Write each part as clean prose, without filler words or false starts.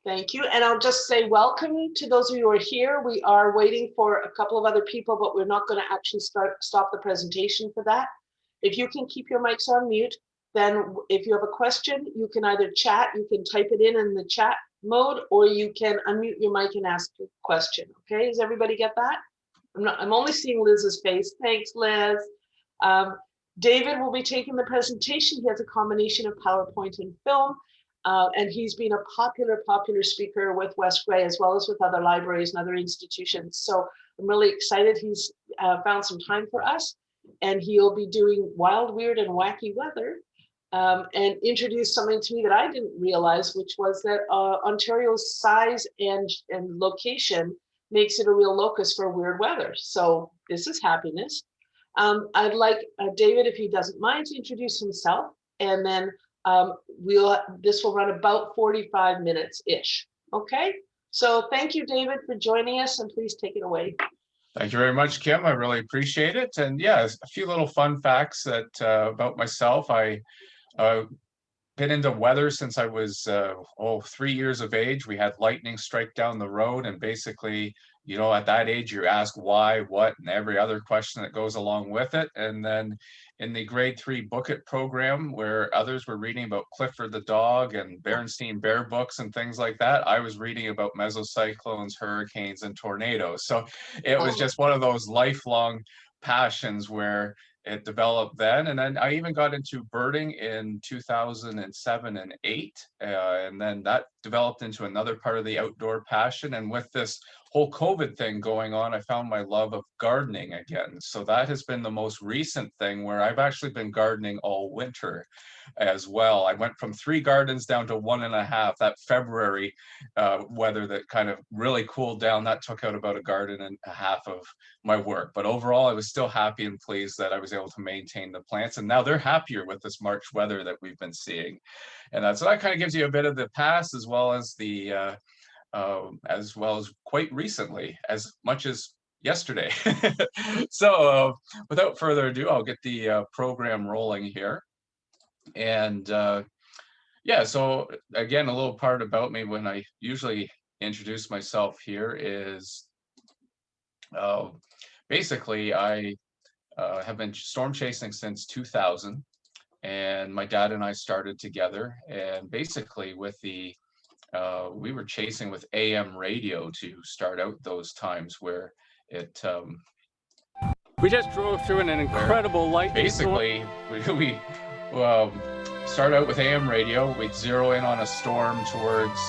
Thank you. And I'll just say welcome to those of you who are here. We are waiting for a couple of other people, but we're not going to actually stop the presentation for that. If you can keep your mics on mute, then if you have a question, you can either chat, you can type it in the chat mode, or you can unmute your mic and ask a question. Okay, does everybody get that? I'm only seeing Liz's face. Thanks, Liz. David will be taking the presentation. He has a combination of PowerPoint and film. And he's been a popular speaker with West Grey, as well as with other libraries and other institutions. So I'm really excited he's found some time for us. And he'll be doing wild, weird, and wacky weather and introduce something to me that I didn't realize, which was that Ontario's size and location makes it a real locus for weird weather. So this is happiness. I'd like David, if he doesn't mind, to introduce himself, and then this will run about 45 minutes-ish. Okay, so thank you, David, for joining us, and please take it away. Thank you very much, Kim. I really appreciate it. And yeah, a few little fun facts that about myself. I been into weather since I was 3 years of age. We had lightning strike down the road, and basically, you know, at that age, you ask why, what, and every other question that goes along with it. And then in the grade 3 book it program, where others were reading about Clifford the dog and Berenstain Bear books and things like that, I was reading about mesocyclones, hurricanes, and tornadoes. So it was just one of those lifelong passions where it developed then. And then I even got into birding in 2007 and 8. And then that developed into another part of the outdoor passion. And with this whole COVID thing going on, I found my love of gardening again. So that has been the most recent thing where I've actually been gardening all winter as well. I went from 3 gardens down to 1.5. That February weather that kind of really cooled down, that took out about 1.5 gardens of my work. But overall, I was still happy and pleased that I was able to maintain the plants. And now they're happier with this March weather that we've been seeing. And so that kind of gives you a bit of the past, as well as quite recently, as much as yesterday. So without further ado, I'll get the program rolling here. And yeah, so again, a little part about me when I usually introduce myself here is basically I have been storm chasing since 2000. And my dad and I started together, and basically with we were chasing with AM radio to start out those times where it we just drove through an incredible lightning. Basically, we start out with AM radio. We'd zero in on a storm towards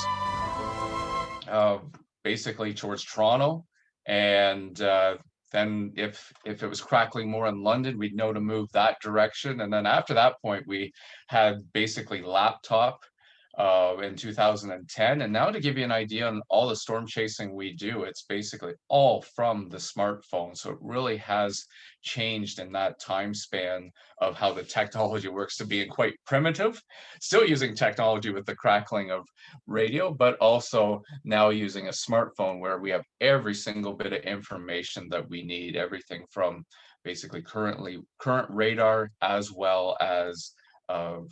basically towards Toronto, and then if it was crackling more in London, we'd know to move that direction. And then after that point, we had basically laptop in 2010. And now to give you an idea on all the storm chasing we do, it's basically all from the smartphone. So it really has changed in that time span of how the technology works, to being quite primitive, still using technology with the crackling of radio, but also now using a smartphone where we have every single bit of information that we need, everything from basically current radar as well as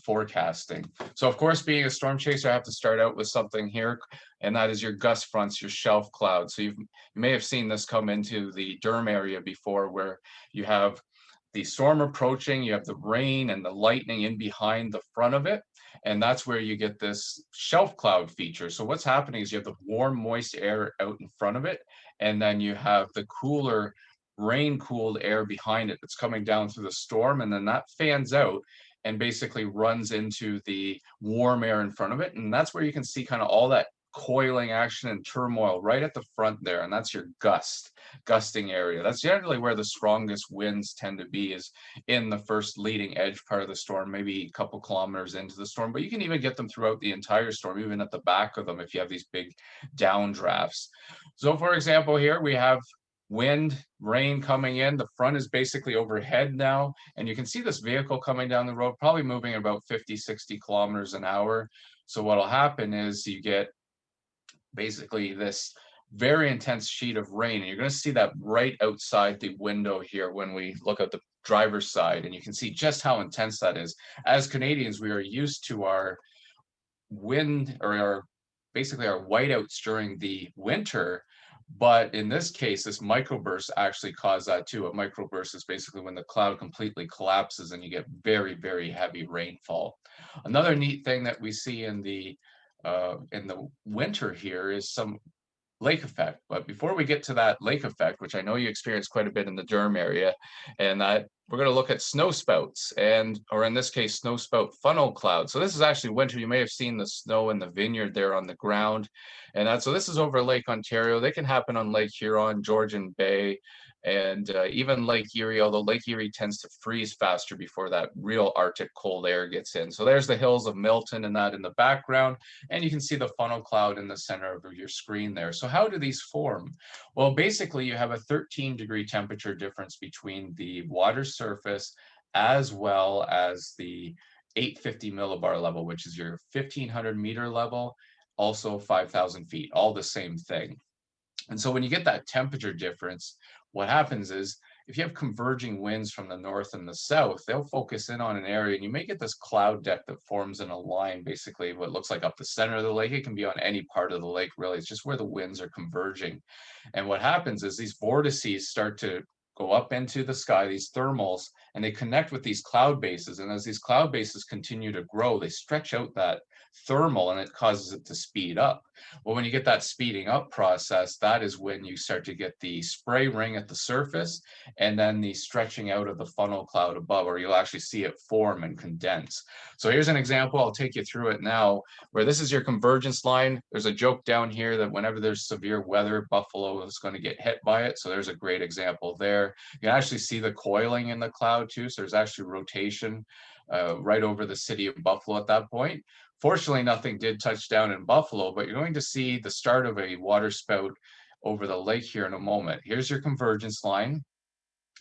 forecasting. So of course, being a storm chaser, I have to start out with something here, and that is your gust fronts, your shelf cloud. So you may have seen this come into the Durham area before, where you have the storm approaching, you have the rain and the lightning in behind the front of it, and that's where you get this shelf cloud feature. So what's happening is you have the warm, moist air out in front of it, and then you have the cooler, rain-cooled air behind it that's coming down through the storm, and then that fans out and basically runs into the warm air in front of it. And that's where you can see kind of all that coiling action and turmoil right at the front there. And that's your gusting area. That's generally where the strongest winds tend to be, is in the first leading edge part of the storm, maybe a couple kilometers into the storm, but you can even get them throughout the entire storm, even at the back of them, if you have these big downdrafts. So for example, here we have wind, rain coming in. The front is basically overhead now, and you can see this vehicle coming down the road, probably moving about 50-60 kilometers an hour. So what'll happen is you get basically this very intense sheet of rain, and you're going to see that right outside the window here when we look at the driver's side, and you can see just how intense that is. As Canadians, we are used to our wind, or our basically are whiteouts during the winter. But in this case, this microburst actually caused that too. A microburst is basically when the cloud completely collapses and you get very, very heavy rainfall. Another neat thing that we see in the winter here is some lake effect. But before we get to that lake effect, which I know you experience quite a bit in the Durham area, and that we're going to look at snow spouts, and or in this case, snow spout funnel clouds. So this is actually winter. You may have seen the snow in the vineyard there on the ground, and so this is over Lake Ontario. They can happen on Lake Huron, Georgian Bay, and even Lake Erie, although Lake Erie tends to freeze faster before that real Arctic cold air gets in. So there's the hills of Milton and that in the background, and you can see the funnel cloud in the center of your screen there. So how do these form? Well, basically you have a 13-degree temperature difference between the water surface as well as the 850 millibar level, which is your 1500 meter level, also 5,000 feet, all the same thing. And so when you get that temperature difference, what happens is if you have converging winds from the north and the south, they'll focus in on an area and you may get this cloud deck that forms in a line, basically what looks like up the center of the lake. It can be on any part of the lake, really. It's just where the winds are converging. And what happens is these vortices start to go up into the sky, these thermals, and they connect with these cloud bases. And as these cloud bases continue to grow, they stretch out that thermal and it causes it to speed up. Well, when you get that speeding up process, that is when you start to get the spray ring at the surface and then the stretching out of the funnel cloud above, or you'll actually see it form and condense. So here's an example. I'll take you through it now, where this is your convergence line. There's a joke down here that whenever there's severe weather, Buffalo is going to get hit by it. So there's a great example there. You can actually see the coiling in the cloud too. So there's actually rotation right over the city of Buffalo at that point. Fortunately, nothing did touch down in Buffalo, but you're going to see the start of a water spout over the lake here in a moment. Here's your convergence line.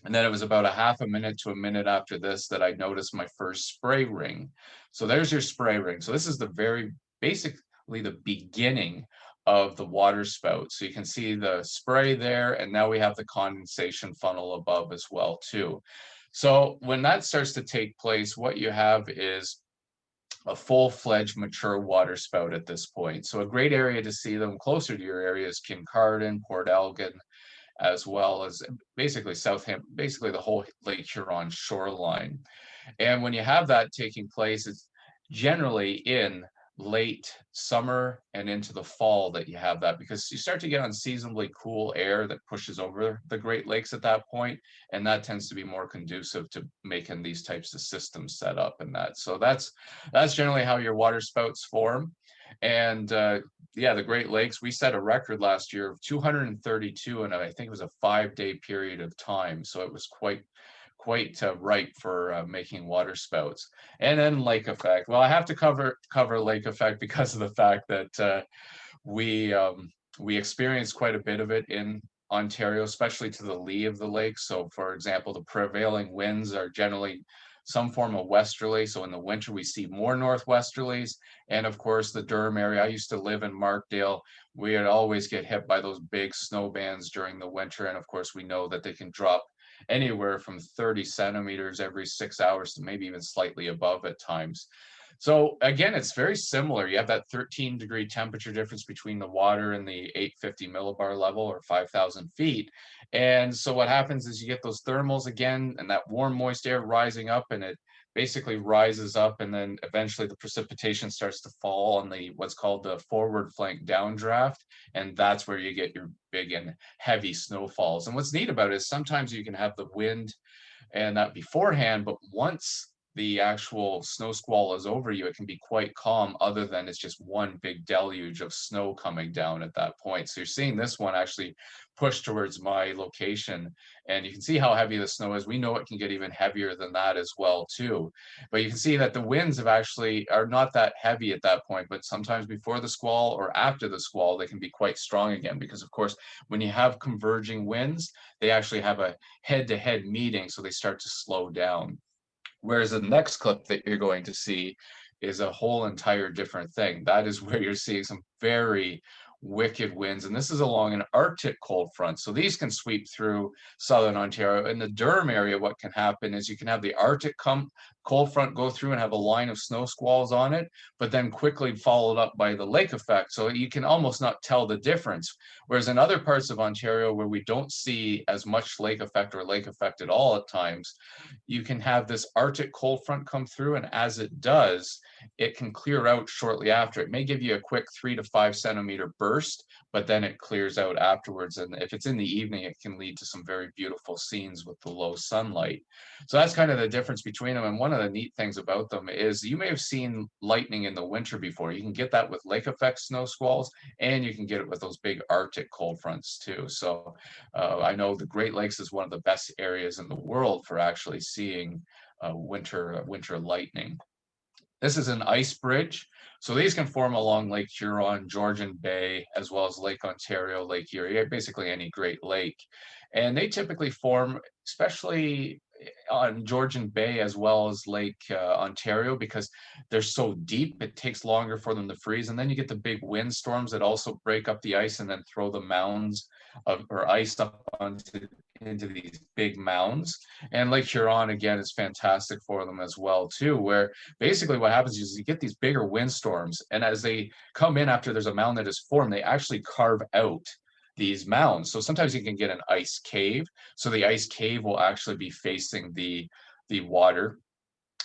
And then it was about a half a minute to a minute after this that I noticed my first spray ring. So there's your spray ring. So this is the very basically the beginning of the water spout. So you can see the spray there, and now we have the condensation funnel above as well too. So when that starts to take place, what you have is a full-fledged mature water spout at this point. So a great area to see them closer to your area is Kincardine, Port Elgin, as well as basically Southampton, basically the whole Lake Huron shoreline. And when you have that taking place, it's generally in late summer and into the fall that you have that, because you start to get unseasonably cool air that pushes over the Great Lakes at that point, and that tends to be more conducive to making these types of systems set up and that. So that's generally how your water spouts form. And yeah, the Great Lakes, we set a record last year of 232, and I think it was a 5-day period of time. So it was quite ripe for making water spouts. And then lake effect. Well, I have to cover lake effect because of the fact that we experienced quite a bit of it in Ontario, especially to the lee of the lake. So for example, the prevailing winds are generally some form of westerly. So in the winter, we see more northwesterlies. And of course, the Durham area, I used to live in Markdale. We would always get hit by those big snow bands during the winter. And of course, we know that they can drop anywhere from 30 centimeters every 6 hours to maybe even slightly above at times. So again, it's very similar. You have that 13-degree temperature difference between the water and the 850 millibar level, or 5,000 feet. And so what happens is you get those thermals again, and that warm, moist air rising up, and it basically rises up, and then eventually the precipitation starts to fall on the what's called the forward flank downdraft, and that's where you get your big and heavy snowfalls. And what's neat about it is sometimes you can have the wind and that beforehand, but once the actual snow squall is over you, it can be quite calm, other than it's just one big deluge of snow coming down at that point. So you're seeing this one actually push towards my location, and you can see how heavy the snow is. We know it can get even heavier than that as well too, but you can see that the winds are not that heavy at that point, but sometimes before the squall or after the squall, they can be quite strong again, because of course, when you have converging winds, they actually have a head-to-head meeting, so they start to slow down. Whereas the next clip that you're going to see is a whole entire different thing. That is where you're seeing some very wicked winds, and this is along an Arctic cold front. So these can sweep through southern Ontario. In the Durham area, what can happen is you can have the Arctic cold front go through and have a line of snow squalls on it, but then quickly followed up by the lake effect. So you can almost not tell the difference. Whereas in other parts of Ontario where we don't see as much lake effect or lake effect at all at times, you can have this Arctic cold front come through, and as it does, it can clear out shortly after. It may give you a quick 3 to 5 centimeter burst, but then it clears out afterwards. And if it's in the evening, it can lead to some very beautiful scenes with the low sunlight. So that's kind of the difference between them. And one of the neat things about them is you may have seen lightning in the winter before. You can get that with lake effect snow squalls, and you can get it with those big Arctic cold fronts too. So I know the Great Lakes is one of the best areas in the world for actually seeing winter lightning. This is an ice bridge. So these can form along Lake Huron, Georgian Bay, as well as Lake Ontario, Lake Erie, basically any Great Lake. And they typically form, especially on Georgian Bay as well as Lake Ontario, because they're so deep, it takes longer for them to freeze. And then you get the big windstorms that also break up the ice and then throw the mounds or ice up into these big mounds. And Lake Huron again is fantastic for them as well too, where basically what happens is you get these bigger windstorms, and as they come in after there's a mound that is formed, they actually carve out these mounds. So sometimes you can get an ice cave. So the ice cave will actually be facing the water,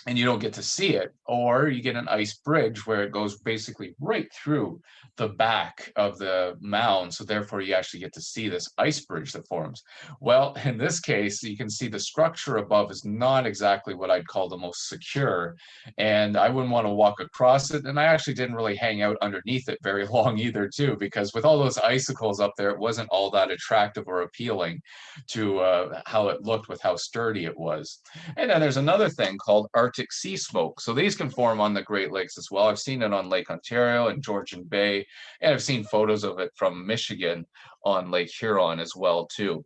and you don't get to see it. Or you get an ice bridge where it goes basically right through the back of the mound. So therefore you actually get to see this ice bridge that forms. Well, in this case, you can see the structure above is not exactly what I'd call the most secure. And I wouldn't want to walk across it. And I actually didn't really hang out underneath it very long either too, because with all those icicles up there, it wasn't all that attractive or appealing to how it looked with how sturdy it was. And then there's another thing called Arctic sea smoke. So these can form on the Great Lakes as well. I've seen it on Lake Ontario and Georgian Bay, and I've seen photos of it from Michigan on Lake Huron as well too.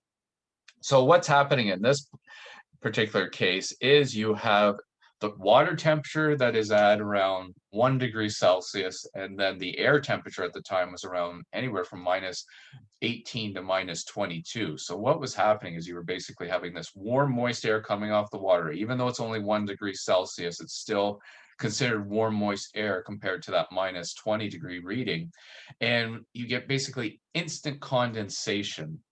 So what's happening in this particular case is you have the water temperature that is at around 1 degree Celsius, and then the air temperature at the time was around anywhere from -18 to -22. So what was happening is you were basically having this warm, moist air coming off the water. Even though it's only 1 degree Celsius, it's still considered warm, moist air compared to that -20 degree reading. And you get basically instant condensation.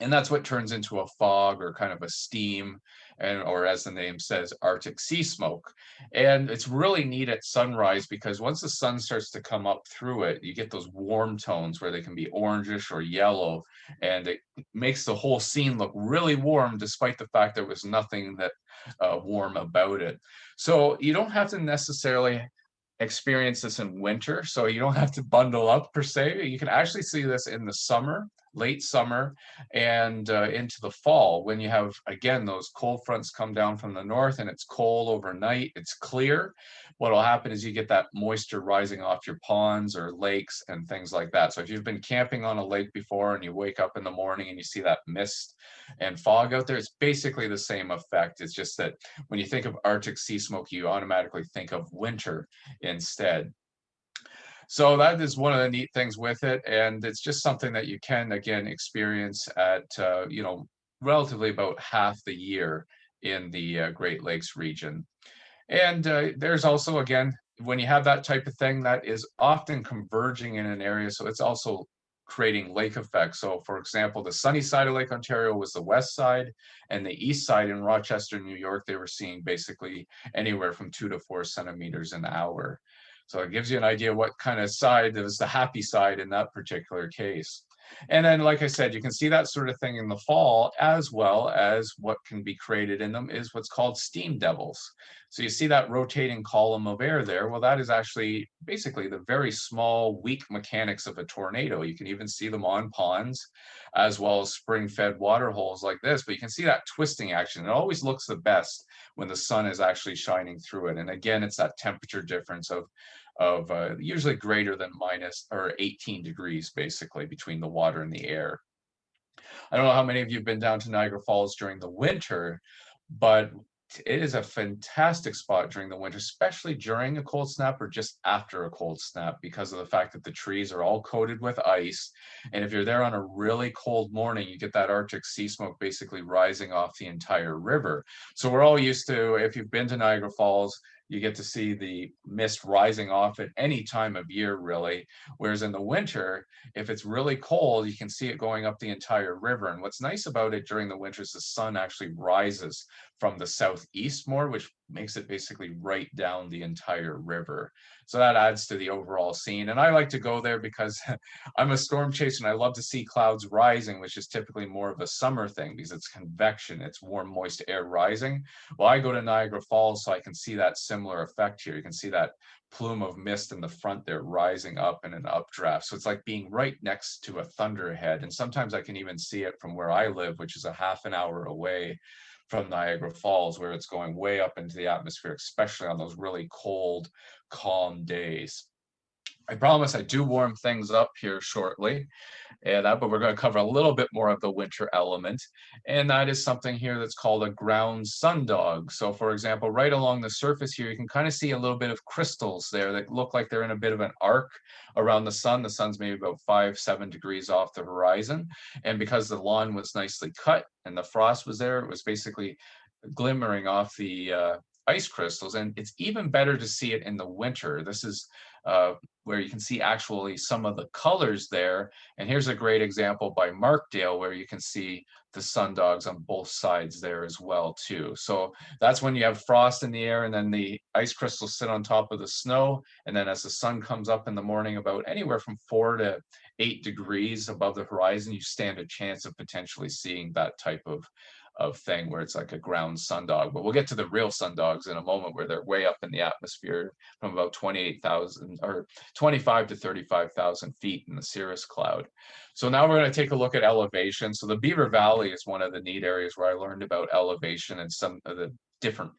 And that's what turns into a fog or kind of a steam, or as the name says, Arctic sea smoke. And it's really neat at sunrise, because once the sun starts to come up through it, you get those warm tones where they can be orangish or yellow, and it makes the whole scene look really warm, despite the fact there was nothing that warm about it. So you don't have to necessarily experience this in winter, so you don't have to bundle up per se. You can actually see this in the summer, late summer, and into the fall, when you have, again, those cold fronts come down from the north and it's cold overnight, it's clear. What will happen is you get that moisture rising off your ponds or lakes and things like that. So if you've been camping on a lake before and you wake up in the morning and you see that mist and fog out there, it's basically the same effect. It's just that when you think of Arctic sea smoke, you automatically think of winter instead. So that is one of the neat things with it, and it's just something that you can, again, experience at, relatively about half the year in the Great Lakes region. And there's also, again, when you have that type of thing, that is often converging in an area, so it's also creating lake effects. So for example, the sunny side of Lake Ontario was the west side, and the east side in Rochester, New York, they were seeing basically anywhere from 2 to 4 centimeters an hour. So it gives you an idea what kind of side is the happy side in that particular case. And then, like I said, you can see that sort of thing in the fall, as well as what can be created in them is what's called steam devils. So you see that rotating column of air there. Well, that is actually basically the very small, weak mechanics of a tornado. You can even see them on ponds, as well as spring-fed water holes like this. But you can see that twisting action. It always looks the best when the sun is actually shining through it. And again, it's that temperature difference of usually greater than -18 degrees, basically, between the water and the air. I don't know how many of you have been down to Niagara Falls during the winter, but it is a fantastic spot during the winter, especially during a cold snap or just after a cold snap, because of the fact that the trees are all coated with ice. And if you're there on a really cold morning, you get that Arctic sea smoke basically rising off the entire river. So we're all used to, if you've been to Niagara Falls, you get to see the mist rising off at any time of year, really. Whereas in the winter, if it's really cold, you can see it going up the entire river. And what's nice about it during the winter is the sun actually rises from the southeast more, which makes it basically right down the entire river. So that adds to the overall scene. And I like to go there because I'm a storm chaser and I love to see clouds rising, which is typically more of a summer thing because it's convection, it's warm, moist air rising. Well, I go to Niagara Falls so I can see that similar effect here. You can see that plume of mist in the front there rising up in an updraft. So it's like being right next to a thunderhead. And sometimes I can even see it from where I live, which is a half an hour away from Niagara Falls, where it's going way up into the atmosphere, especially on those really cold, calm days. I promise I do warm things up here shortly, but we're going to cover a little bit more of the winter element, and that is something here that's called a ground sundog. So for example, right along the surface here, you can kind of see a little bit of crystals there that look like they're in a bit of an arc around the sun. The sun's maybe about 5-7 degrees off the horizon, and because the lawn was nicely cut and the frost was there, it was basically glimmering off the ice crystals. And it's even better to see it in the winter. This is where you can see actually some of the colors there. And here's a great example by Markdale where you can see the sundogs on both sides there as well too. So that's when you have frost in the air and then the ice crystals sit on top of the snow. And then as the sun comes up in the morning, about anywhere from 4 to 8 degrees above the horizon, you stand a chance of potentially seeing that type of thing where it's like a ground sundog. But we'll get to the real sundogs in a moment, where they're way up in the atmosphere from about 28,000 or 25 to 35,000 feet in the cirrus cloud. So now we're going to take a look at elevation. So the Beaver Valley is one of the neat areas where I learned about elevation and some of the different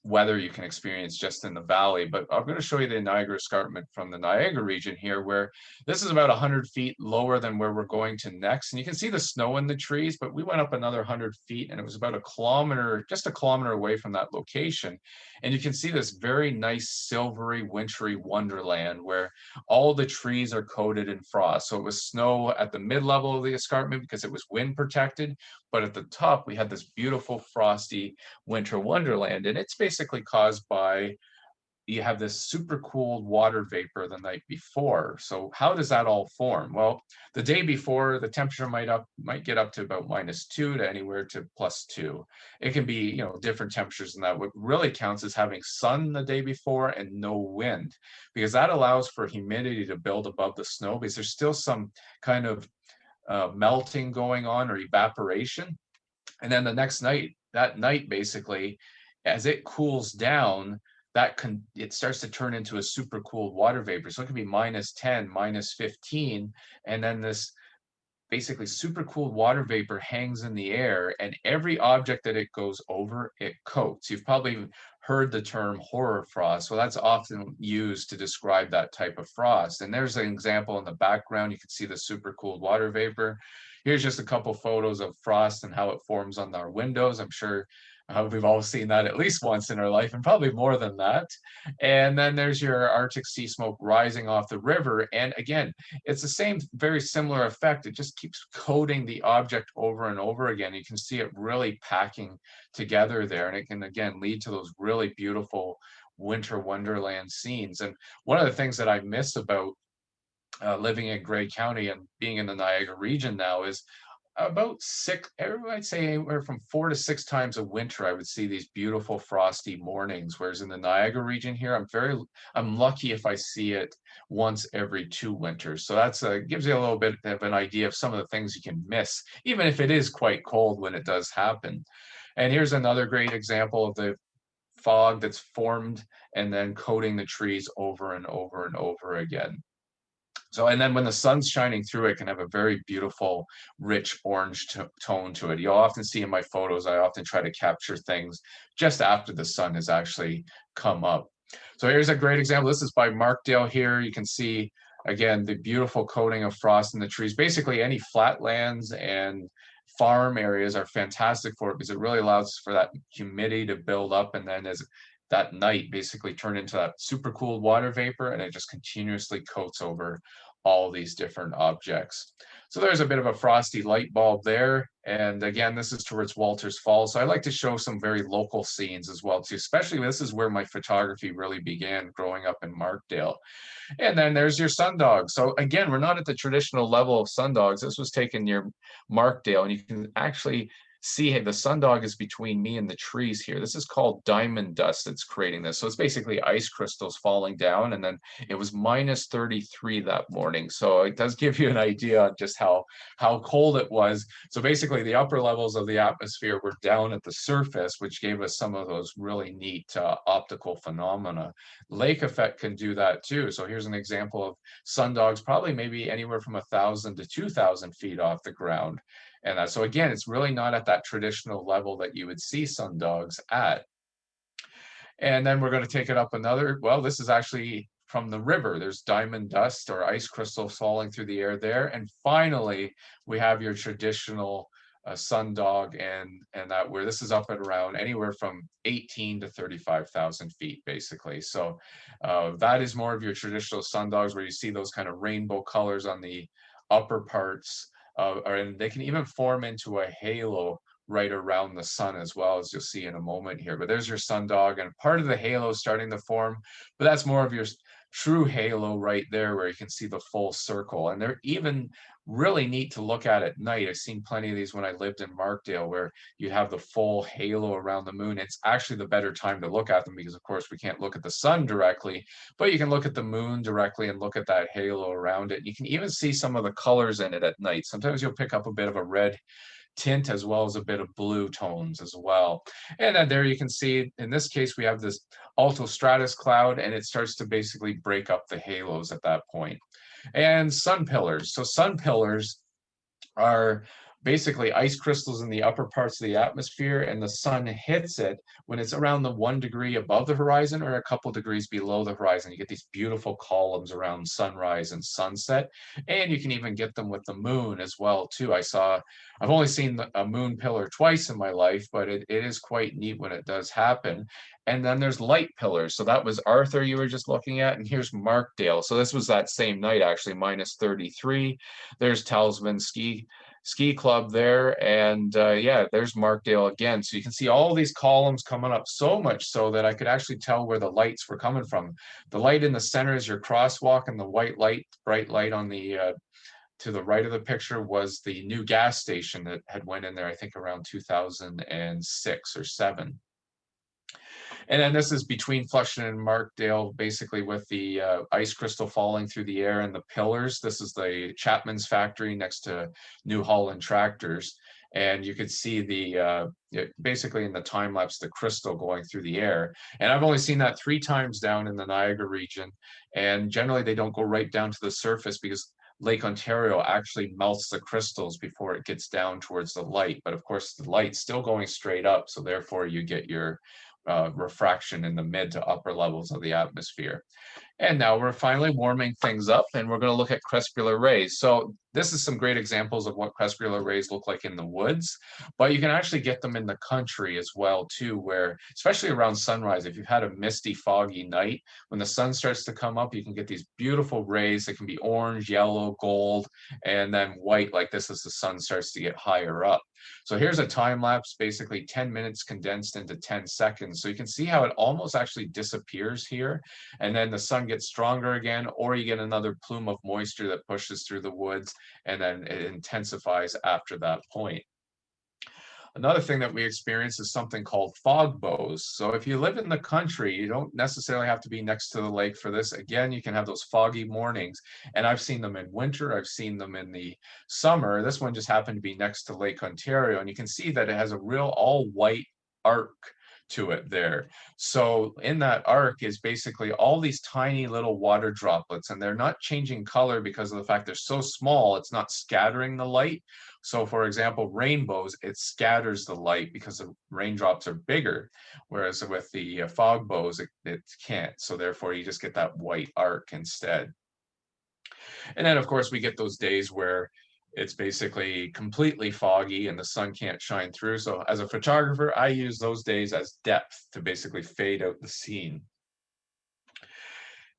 weather you can experience just in the valley. But I'm going to show you the Niagara Escarpment from the Niagara region here, where this is about 100 feet lower than where we're going to next. And you can see the snow in the trees, but we went up another 100 feet and it was about a kilometer, just a kilometer away from that location. And you can see this very nice silvery wintry wonderland where all the trees are coated in frost. So it was snow at the mid-level of the escarpment because it was wind protected, but at the top we had this beautiful frosty winter wonderland. And it's basically caused by, you have this super cooled water vapor the night before. So how does that all form? Well, the day before, the temperature might get up to about -2 to anywhere to +2. It can be, different temperatures than that. What really counts is having sun the day before and no wind, because that allows for humidity to build above the snow, because there's still some kind of melting going on or evaporation. And then the next night, that night basically, as it cools down, it starts to turn into a super cooled water vapor. So it can be -10, -15, and then this basically super cooled water vapor hangs in the air, and every object that it goes over, it coats. You've probably heard the term horror frost. Well, that's often used to describe that type of frost. And there's an example in the background. You can see the super cooled water vapor. Here's just a couple photos of frost and how it forms on our windows. I'm sure we've all seen that at least once in our life, and probably more than that. And then there's your Arctic sea smoke rising off the river. And again, it's the same, very similar effect. It just keeps coating the object over and over again. You can see it really packing together there. And it can, again, lead to those really beautiful winter wonderland scenes. And one of the things that I miss about living in Grey County and being in the Niagara region now is about I'd say anywhere from 4 to 6 times a winter, I would see these beautiful frosty mornings. Whereas in the Niagara region here, I'm lucky if I see it once every 2 winters. So that's gives you a little bit of an idea of some of the things you can miss, even if it is quite cold when it does happen. And here's another great example of the fog that's formed and then coating the trees over and over and over again. So, and then when the sun's shining through, it can have a very beautiful, rich orange tone to it. You'll often see in my photos, I often try to capture things just after the sun has actually come up. So here's a great example. This is by Markdale here. You can see again, the beautiful coating of frost in the trees. Basically, any flatlands and farm areas are fantastic for it because it really allows for that humidity to build up, and then as that night basically turn into that super cooled water vapor, and it just continuously coats over all these different objects. So there's a bit of a frosty light bulb there. And again, this is towards Walters Falls. So I like to show some very local scenes as well too, especially this is where my photography really began growing up in Markdale. And then there's your sundogs. So again, we're not at the traditional level of sundogs. This was taken near Markdale, and you can actually see the sundog is between me and the trees here. This is called diamond dust that's creating this. So it's basically ice crystals falling down, and then it was minus 33 that morning. So it does give you an idea on just how cold it was. So basically the upper levels of the atmosphere were down at the surface, which gave us some of those really neat optical phenomena. Lake effect can do that too. So here's an example of sundogs, probably maybe anywhere from 1,000 to 2,000 feet off the ground. And so again, it's really not at that traditional level that you would see sundogs at. And then we're going to take it up another, well, this is actually from the river. There's diamond dust or ice crystals falling through the air there. And finally, we have your traditional sundog, and that where this is up at around anywhere from 18 to 35,000 feet, basically. So that is more of your traditional sundogs, where you see those kind of rainbow colors on the upper parts. And they can even form into a halo right around the sun, as well, as you'll see in a moment here. But there's your sundog, and part of the halo is starting to form, but that's more of your true halo right there, where you can see the full circle. And they're even really neat to look at night. I've seen plenty of these when I lived in Markdale, where you have the full halo around the moon. It's actually the better time to look at them because, of course, we can't look at the sun directly, but you can look at the moon directly and look at that halo around it. You can even see some of the colors in it at night. Sometimes you'll pick up a bit of a red tint as well as a bit of blue tones as well. And then there you can see, in this case, we have this altostratus cloud, and it starts to basically break up the halos at that point. And sun pillars. So sun pillars are basically ice crystals in the upper parts of the atmosphere, and the sun hits it when it's around the 1 degree above the horizon or a couple degrees below the horizon. You get these beautiful columns around sunrise and sunset, and you can even get them with the moon as well too. I've only seen a moon pillar twice in my life, but it is quite neat when it does happen. And then there's light pillars. So that was Arthur you were just looking at, and here's Markdale. So this was that same night, actually, minus 33. There's Talisman Ski Club there, and yeah, there's Markdale again. So you can see all these columns coming up, so much so that I could actually tell where the lights were coming from. The light in the center is your crosswalk, and the white light, bright light on the to the right of the picture was the new gas station that had went in there, I think around 2006 or 7. And then this is between Flushing and Markdale, basically with the ice crystal falling through the air and the pillars. This is the Chapman's factory next to New Holland Tractors. And you could see basically in the time lapse, the crystal going through the air. And I've only seen that 3 times down in the Niagara region. And generally they don't go right down to the surface because Lake Ontario actually melts the crystals before it gets down towards the light. But of course, the light's still going straight up. So therefore you get your refraction in the mid to upper levels of the atmosphere. And now we're finally warming things up, and we're going to look at Crespular Rays. So this is some great examples of what Crespular Rays look like in the woods, but you can actually get them in the country as well too, where especially around sunrise, if you've had a misty, foggy night, when the sun starts to come up, you can get these beautiful rays that can be orange, yellow, gold, and then white like this as the sun starts to get higher up. So here's a time lapse, basically 10 minutes condensed into 10 seconds. So you can see how it almost actually disappears here, and then the sun gets stronger again, or you get another plume of moisture that pushes through the woods, and then it intensifies after that point. Another thing that we experience is something called fog bows. So if you live in the country, you don't necessarily have to be next to the lake for this. Again, you can have those foggy mornings, and I've seen them in winter. I've seen them in the summer. This one just happened to be next to Lake Ontario, and you can see that it has a real all white arc to it there. So in that arc is basically all these tiny little water droplets, and they're not changing color because of the fact they're so small, it's not scattering the light. So for example, rainbows, it scatters the light because the raindrops are bigger, whereas with the fog bows, it can't. So therefore you just get that white arc instead. And then of course we get those days where it's basically completely foggy and the sun can't shine through. So as a photographer, I use those days as depth to basically fade out the scene.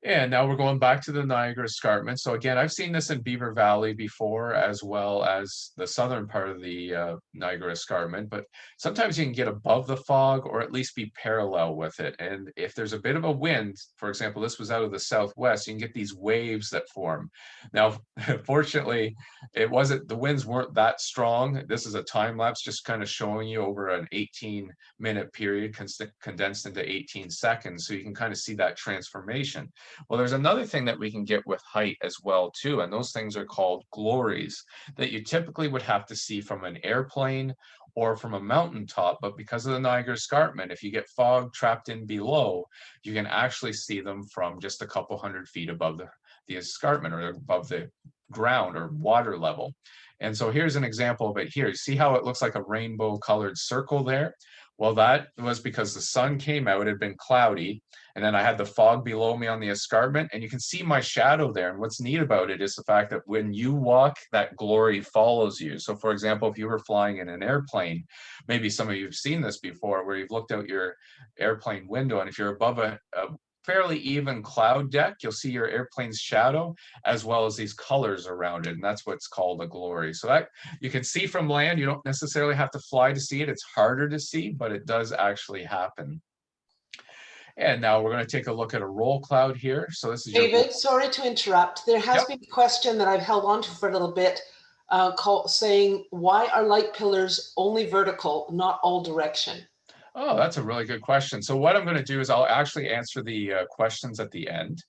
And now we're going back to the Niagara Escarpment. So again, I've seen this in Beaver Valley before, as well as the southern part of the Niagara Escarpment, but sometimes you can get above the fog or at least be parallel with it. And if there's a bit of a wind, for example, this was out of the southwest, you can get these waves that form. Now, fortunately, the winds weren't that strong. This is a time lapse just kind of showing you over an 18-minute period condensed into 18 seconds. So you can kind of see that transformation. Well, there's another thing that we can get with height as well too, and those things are called glories that you typically would have to see from an airplane or from a mountaintop, but because of the Niagara Escarpment, if you get fog trapped in below, you can actually see them from just a couple hundred feet above the escarpment or above the ground or water level. And so here's an example of it here. See how it looks like a rainbow colored circle there? Well, that was because the sun came out, it had been cloudy, and then I had the fog below me on the escarpment, and you can see my shadow there. And what's neat about it is the fact that when you walk, that glory follows you. So for example, if you were flying in an airplane, maybe some of you have seen this before, where you've looked out your airplane window, and if you're above a fairly even cloud deck, you'll see your airplane's shadow as well as these colors around it, and that's what's called a glory. So that you can see from land. You don't necessarily have to fly to see it. It's harder to see, but it does actually happen. And now we're going to take a look at a roll cloud here. So this is David, sorry to interrupt. There has been a question that I've held on to for a little bit, saying, why are light pillars only vertical, not all direction? Oh, that's a really good question. So what I'm going to do is I'll actually answer the questions at the end.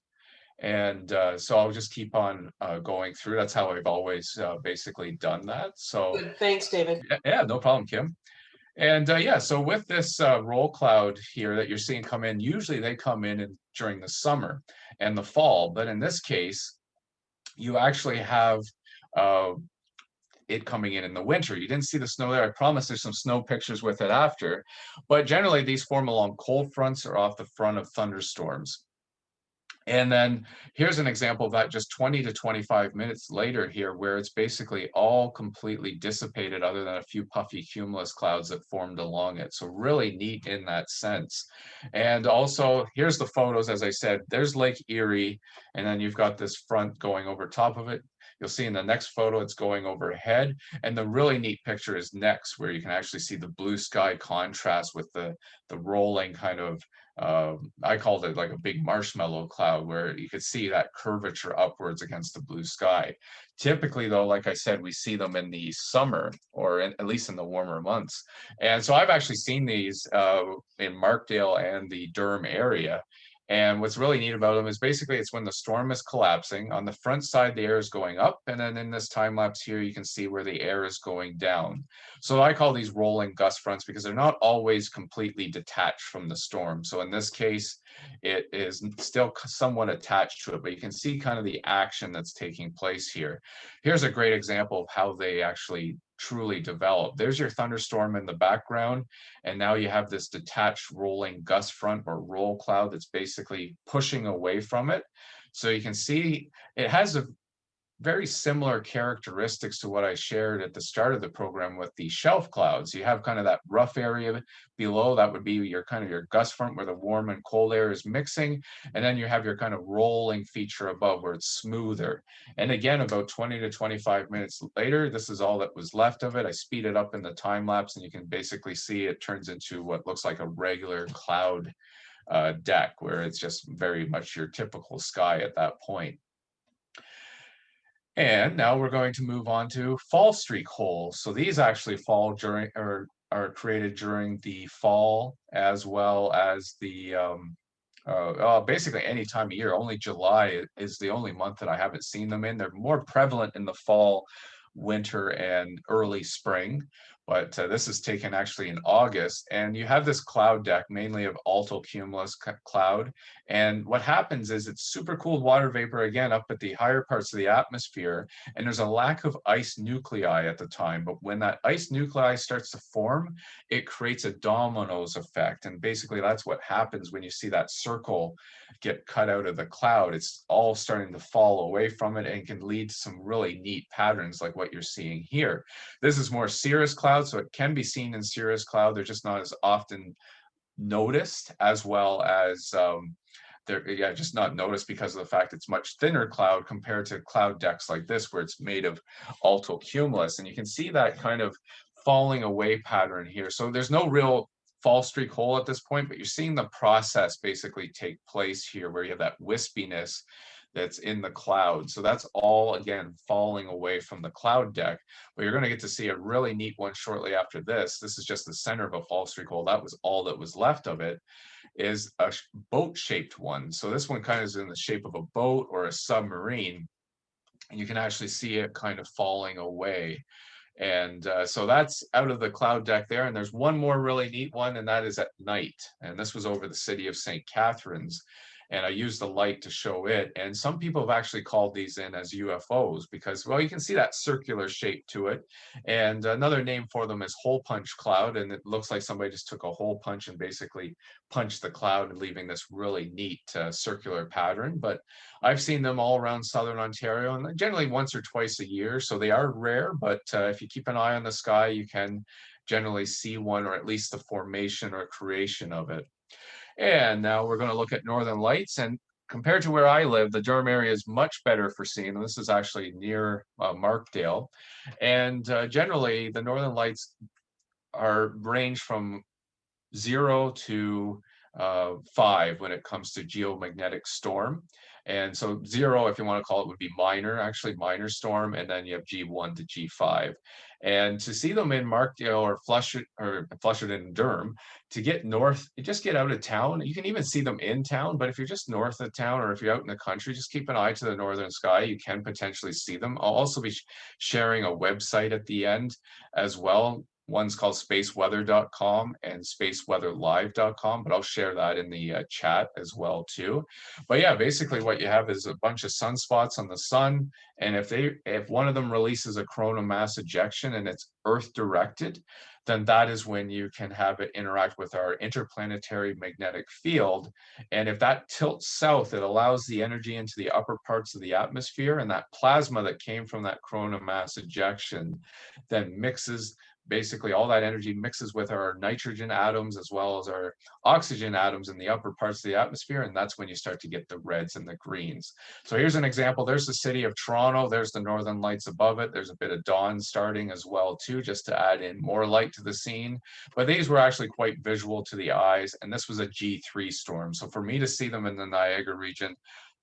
And so I'll just keep on going through. That's how I've always basically done that. So good. Thanks, David. Yeah, no problem, Kim. And yeah, so with this roll cloud here that you're seeing come in, usually they come in during the summer and the fall. But in this case, you actually have it coming in the winter. You didn't see the snow there. I promise there's some snow pictures with it after. But generally, these form along cold fronts or off the front of thunderstorms. And then here's an example of that just 20 to 25 minutes later here, where it's basically all completely dissipated other than a few puffy cumulus clouds that formed along it. So really neat in that sense. And also here's the photos. As I said, there's Lake Erie, and then you've got this front going over top of it. You'll see in the next photo, it's going overhead. And the really neat picture is next, where you can actually see the blue sky contrast with the rolling kind of, I called it like a big marshmallow cloud, where you could see that curvature upwards against the blue sky. Typically, though, like I said, we see them in the summer, or at least in the warmer months. And so I've actually seen these in Markdale and the Durham area. And what's really neat about them is basically it's when the storm is collapsing. On the front side, the air is going up. And then in this time lapse here, you can see where the air is going down. So I call these rolling gust fronts because they're not always completely detached from the storm. So in this case, it is still somewhat attached to it, but you can see kind of the action that's taking place here. Here's a great example of how they actually truly develop. There's your thunderstorm in the background, and now you have this detached rolling gust front or roll cloud that's basically pushing away from it. So you can see it has a very similar characteristics to what I shared at the start of the program with the shelf clouds. You have kind of that rough area below, that would be your kind of your gust front where the warm and cold air is mixing, and then you have your kind of rolling feature above where it's smoother. And again, about 20 to 25 minutes later, this is all that was left of it. I speed it up in the time lapse, and you can basically see it turns into what looks like a regular cloud deck, where it's just very much your typical sky at that point. And now we're going to move on to fall streak holes. So these actually fall during, or are created during the fall, as well as the basically any time of year. Only July is the only month that I haven't seen them in. They're more prevalent in the fall, winter, and early spring. but this is taken actually in August, and you have this cloud deck mainly of alto cumulus cloud. And what happens is it's super cooled water vapor again up at the higher parts of the atmosphere, and there's a lack of ice nuclei at the time. But when that ice nuclei starts to form, it creates a dominoes effect. And basically that's what happens when you see that circle get cut out of the cloud. It's all starting to fall away from it and can lead to some really neat patterns like what you're seeing here. This is more cirrus cloud, so it can be seen in cirrus cloud. They're just not as often noticed, as well as they're just not noticed because of the fact it's much thinner cloud compared to cloud decks like this, where it's made of alto cumulus. And you can see that kind of falling away pattern here. So there's no real fall streak hole at this point, but you're seeing the process basically take place here, where you have that wispiness that's in the cloud. So that's all, again, falling away from the cloud deck. But you're going to get to see a really neat one shortly after this. This is just the center of a fall streak hole. That was all that was left of it, is a boat-shaped one. So this one kind of is in the shape of a boat or a submarine. And you can actually see it kind of falling away. And so that's out of the cloud deck there. And there's one more really neat one, and that is at night. And this was over the city of St. Catharines. And I used the light to show it. And some people have actually called these in as UFOs because, well, you can see that circular shape to it. And another name for them is hole punch cloud. And it looks like somebody just took a hole punch and basically punched the cloud, leaving this really neat circular pattern. But I've seen them all around southern Ontario, and generally once or twice a year. So they are rare, but if you keep an eye on the sky, you can generally see one, or at least the formation or creation of it. And now we're going to look at northern lights. And compared to where I live, the Durham area is much better for seeing. And this is actually near Markdale. And generally, the northern lights are range from 0 to 5 when it comes to geomagnetic storm. And so 0, if you want to call it, would be minor, actually minor storm, and then you have G1 to G5. And to see them in Markdale or Flushing and Durham, to get north, you just get out of town. You can even see them in town, but if you're just north of town or if you're out in the country, just keep an eye to the northern sky. You can potentially see them. I'll also be sharing a website at the end as well. One's called spaceweather.com and spaceweatherlive.com, but I'll share that in the chat as well too. But yeah, basically what you have is a bunch of sunspots on the sun, and if one of them releases a coronal mass ejection and it's Earth directed, then that is when you can have it interact with our interplanetary magnetic field. And if that tilts south, it allows the energy into the upper parts of the atmosphere, and that plasma that came from that coronal mass ejection then mixes. Basically, all that energy mixes with our nitrogen atoms as well as our oxygen atoms in the upper parts of the atmosphere, and that's when you start to get the reds and the greens. So here's an example. There's the city of Toronto. There's the northern lights above it. There's a bit of dawn starting as well too, just to add in more light to the scene. But these were actually quite visual to the eyes, and this was a G3 storm. So for me to see them in the Niagara region,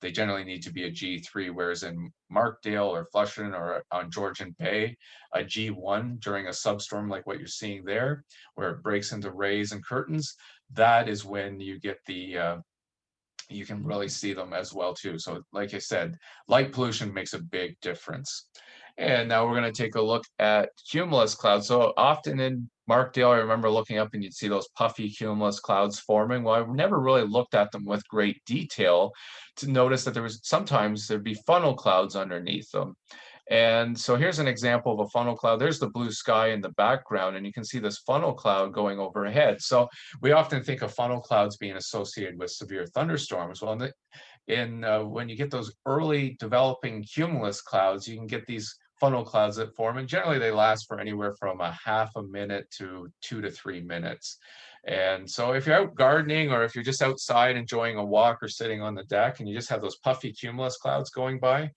they generally need to be a G3, whereas in Markdale or Flushing or on Georgian Bay, a G1 during a substorm like what you're seeing there, where it breaks into rays and curtains, that is when you get the, you can really see them as well too. So like I said, light pollution makes a big difference. And now we're going to take a look at cumulus clouds. So often in Markdale, I remember looking up and you'd see those puffy cumulus clouds forming. Well, I've never really looked at them with great detail to notice that sometimes there'd be funnel clouds underneath them. And so here's an example of a funnel cloud. There's the blue sky in the background, and you can see this funnel cloud going overhead. So we often think of funnel clouds being associated with severe thunderstorms. Well, when you get those early developing cumulus clouds, you can get these funnel clouds that form, and generally they last for anywhere from a half a minute to 2 to 3 minutes. And so if you're out gardening, or if you're just outside enjoying a walk or sitting on the deck and you just have those puffy cumulus clouds going by,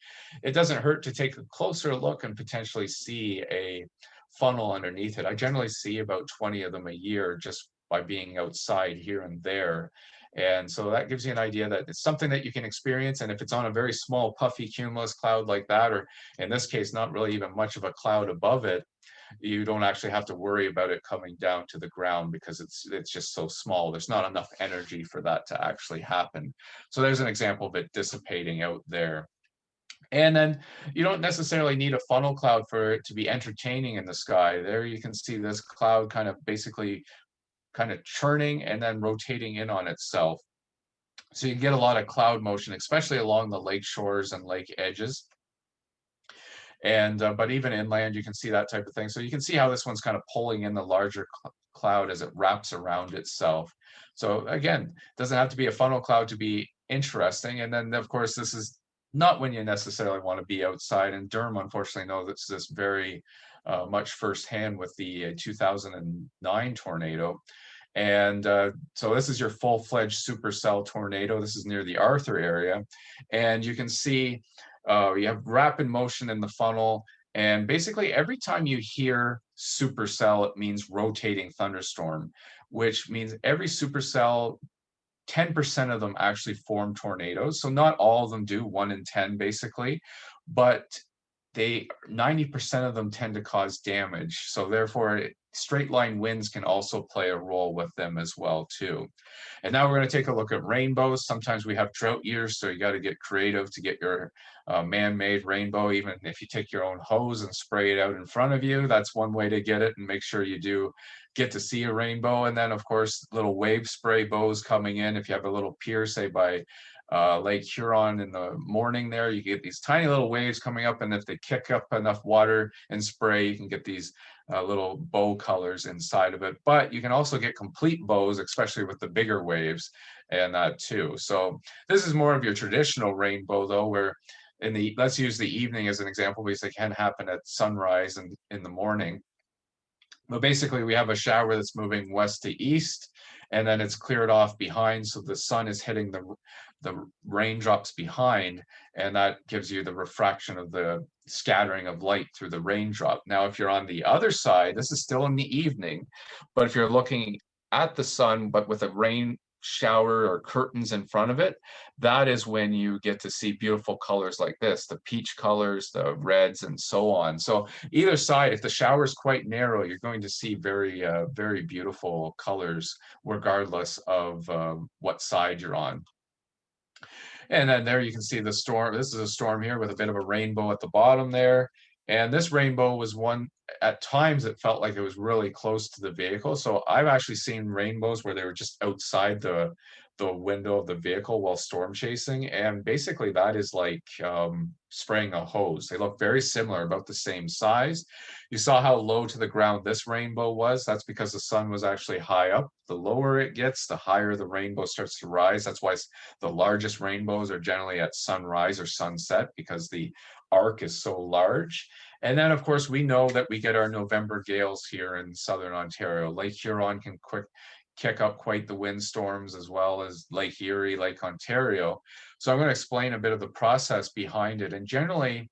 it doesn't hurt to take a closer look and potentially see a funnel underneath it. I generally see about 20 of them a year just by being outside here and there. And so that gives you an idea that it's something that you can experience. And if it's on a very small puffy cumulus cloud like that, or in this case, not really even much of a cloud above it, you don't actually have to worry about it coming down to the ground because it's just so small. There's not enough energy for that to actually happen. So there's an example of it dissipating out there. And then you don't necessarily need a funnel cloud for it to be entertaining in the sky. There you can see this cloud kind of basically kind of churning and then rotating in on itself. So you can get a lot of cloud motion, especially along the lake shores and lake edges. And but even inland, you can see that type of thing. So you can see how this one's kind of pulling in the larger cloud as it wraps around itself. So again, doesn't have to be a funnel cloud to be interesting. And then of course, this is not when you necessarily want to be outside. And Durham, unfortunately, knows this very much firsthand with the 2009 tornado. And so this is your full-fledged supercell tornado. This is near the Arthur area. And you can see you have rapid motion in the funnel. And basically every time you hear supercell, it means rotating thunderstorm, which means every supercell, 10% of them actually form tornadoes. So not all of them do, 1 in 10 basically, but 90% of them tend to cause damage. So therefore, straight line winds can also play a role with them as well too. And now we're going to take a look at rainbows. Sometimes we have drought years, so you got to get creative to get your man-made rainbow. Even if you take your own hose and spray it out in front of you, that's one way to get it, and make sure you do get to see a rainbow. And then of course, little wave spray bows coming in. If you have a little pier, say by Lake Huron in the morning there, you get these tiny little waves coming up, and if they kick up enough water and spray, you can get these little bow colors inside of it. But you can also get complete bows, especially with the bigger waves, and that too. So this is more of your traditional rainbow though, where in the, let's use the evening as an example, because it can happen at sunrise and in the morning. But basically we have a shower that's moving west to east, and then it's cleared off behind, so the sun is hitting the raindrops behind, and that gives you the refraction of the scattering of light through the raindrop. Now, if you're on the other side, this is still in the evening, but if you're looking at the sun, but with a rain shower or curtains in front of it, that is when you get to see beautiful colors like this, the peach colors, the reds, and so on. So either side, if the shower is quite narrow, you're going to see very, very beautiful colors, regardless of what side you're on. And then there you can see the storm. This is a storm here with a bit of a rainbow at the bottom there. And this rainbow was one, at times it felt like it was really close to the vehicle. So I've actually seen rainbows where they were just outside the window of the vehicle while storm chasing. And basically that is like spraying a hose. They look very similar, about the same size. You saw how low to the ground this rainbow was. That's because the sun was actually high up. The lower it gets, the higher the rainbow starts to rise. That's why the largest rainbows are generally at sunrise or sunset, because the arc is so large. And then of course we know that we get our November gales here in southern Ontario. Lake Huron can kick up quite the windstorms, as well as Lake Erie, Lake Ontario. So I'm going to explain a bit of the process behind it. And generally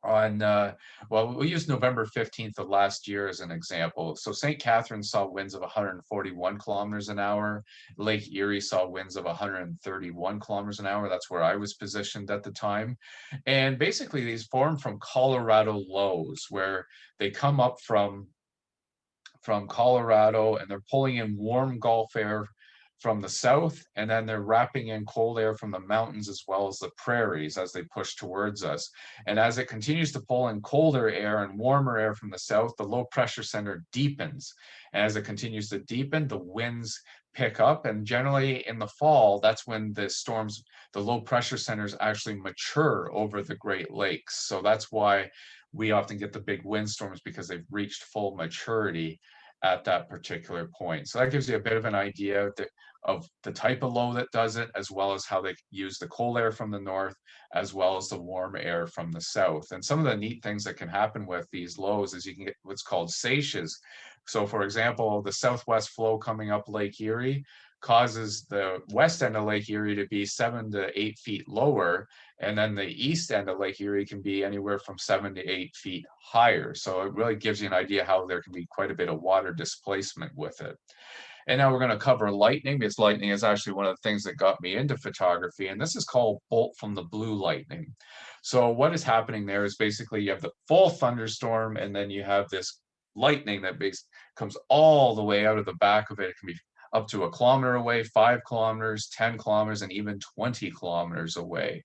on, well, we'll use November 15th of last year as an example. So St. Catharines saw winds of 141 kilometers an hour. Lake Erie saw winds of 131 kilometers an hour. That's where I was positioned at the time. And basically these form from Colorado lows, where they come up from Colorado, and they're pulling in warm Gulf air from the south, and then they're wrapping in cold air from the mountains as well as the prairies as they push towards us. And as it continues to pull in colder air and warmer air from the south, the low pressure center deepens. And as it continues to deepen, the winds pick up, and generally in the fall, that's when the storms, the low pressure centers actually mature over the Great Lakes. So that's why we often get the big windstorms, because they've reached full maturity at that particular point. So that gives you a bit of an idea of the type of low that does it, as well as how they use the cold air from the north, as well as the warm air from the south. And some of the neat things that can happen with these lows is you can get what's called sashes. So for example, the southwest flow coming up Lake Erie causes the west end of Lake Erie to be 7 to 8 feet lower, and then the east end of Lake Erie can be anywhere from 7 to 8 feet higher. So it really gives you an idea how there can be quite a bit of water displacement with it. And now we're going to cover lightning, because lightning is actually one of the things that got me into photography, and this is called bolt from the blue lightning. So what is happening there is basically you have the full thunderstorm, and then you have this lightning that comes all the way out of the back of it. It can be up to 1 kilometer away, 5 kilometers, 10 kilometers, and even 20 kilometers away.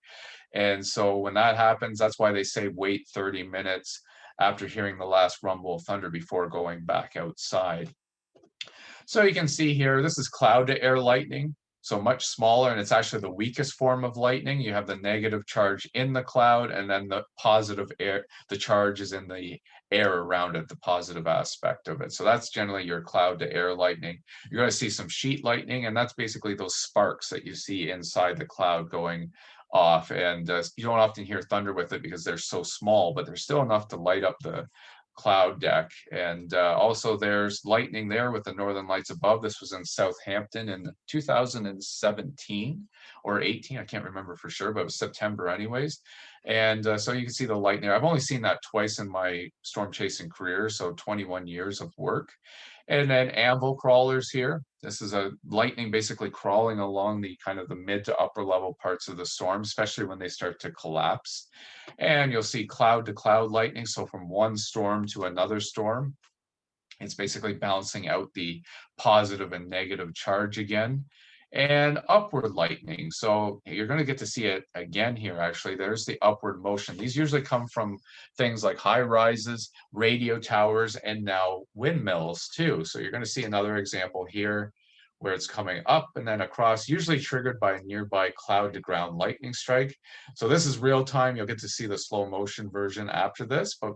And so when that happens, that's why they say wait 30 minutes after hearing the last rumble of thunder before going back outside. So you can see here, this is cloud to air lightning, so much smaller, and it's actually the weakest form of lightning. You have the negative charge in the cloud, and then the positive air, the charge is in the air around it, the positive aspect of it. So that's generally your cloud to air lightning. You're going to see some sheet lightning, and that's basically those sparks that you see inside the cloud going off. And you don't often hear thunder with it because they're so small, but they're still enough to light up the cloud deck. And also there's lightning there with the northern lights above. This was in Southampton in 2017 or 18, I can't remember for sure, but it was September anyways. And so you can see the lightning. I've only seen that twice in my storm chasing career, so 21 years of work. And then anvil crawlers here. This is a lightning basically crawling along the kind of the mid to upper level parts of the storm, especially when they start to collapse. And you'll see cloud to cloud lightning. So from one storm to another storm, it's basically balancing out the positive and negative charge again. And upward lightning. So you're going to get to see it again here, actually. There's the upward motion. These usually come from things like high rises, radio towers, and now windmills too. So you're going to see another example here where it's coming up and then across, usually triggered by a nearby cloud to ground lightning strike. So this is real time. You'll get to see the slow motion version after this, but